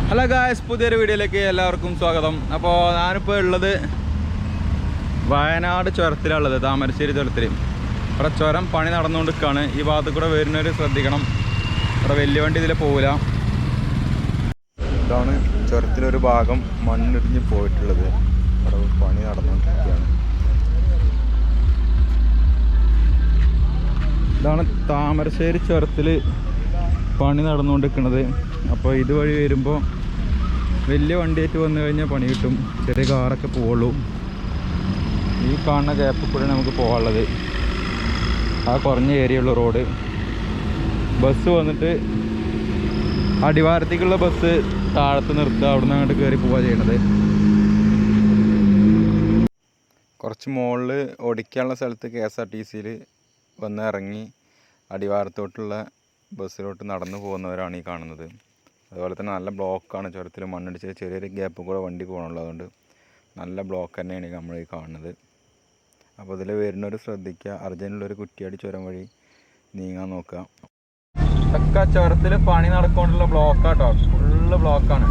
Hello guys, പുതിയൊരു വീഡിയോയിലേക്ക് എല്ലാവർക്കും സ്വാഗതം. അപ്പോൾ ഞാനിപ്പോൾ ഉള്ളത് വയനാട് ചുരത്തിലുള്ളത്, താമരശ്ശേരി ചുരത്തിൽ. ഇവിടെ ചുരം പണി നടന്നുകൊണ്ടിരിക്കുകയാണ്. ഈ ഭാഗത്ത് കൂടെ വരുന്നവർ ശ്രദ്ധിക്കണം, ഇവിടെ വലിയ വണ്ടി ഇതിൽ പോകില്ല. ഇതാണ് ചുരത്തിലൊരു ഭാഗം മണ്ണിടിഞ്ഞ് പോയിട്ടുള്ളത്. ഇവിടെ പണി നടന്നുകൊണ്ടിരിക്കുകയാണ്. ഇതാണ് താമരശ്ശേരി ചുരത്തിൽ പണി നടന്നുകൊണ്ടിരിക്കുന്നത്. അപ്പോൾ ഇതുവഴി വരുമ്പോൾ വലിയ വണ്ടിയായിട്ട് വന്നു കഴിഞ്ഞാൽ പണി കിട്ടും, ചെറിയ കാറൊക്കെ പോവുള്ളൂ. ഈ കാണുന്ന ഗ്യാപ്പിൽ കൂടെ നമുക്ക് പോകാനുള്ളത്. ആ കുറഞ്ഞ ഏരിയയുള്ള റോഡ്. ബസ് വന്നിട്ട് അടിവാരത്തേക്കുള്ള ബസ് താഴത്ത് നിർത്തുക, അവിടെ നിന്ന് അങ്ങോട്ട് കയറി പോവുക ചെയ്യണത്. കുറച്ച് മുകളിൽ ഓടിക്കാനുള്ള സ്ഥലത്ത് KSRTCയിൽ വന്ന് ഇറങ്ങി അടിവാരത്തോട്ടുള്ള ബസ്സിലോട്ട് നടന്നു പോകുന്നവരാണ് ഈ കാണുന്നത്. അതുപോലെ തന്നെ നല്ല ബ്ലോക്കാണ് ചുരത്തിൽ. മണ്ണിടിച്ച് ചെറിയൊരു ഗ്യാപ്പ് കൂടെ വണ്ടി പോകണുള്ളൂ, അതുകൊണ്ട് നല്ല ബ്ലോക്ക് തന്നെയാണ് നമ്മൾ ഈ കാണുന്നത്. അപ്പോൾ ഇതിൽ വരുന്നവർ ശ്രദ്ധിക്കുക, അർജൻറ്റുള്ളൊരു കുറ്റിയാടി ചുരം വഴി നീങ്ങാൻ നോക്കുക. ഇതൊക്കെ ചുരത്തിൽ പണി നടക്കൊണ്ടുള്ള ബ്ലോക്കാട്ടോ, ഫുള്ള് ബ്ലോക്കാണ്.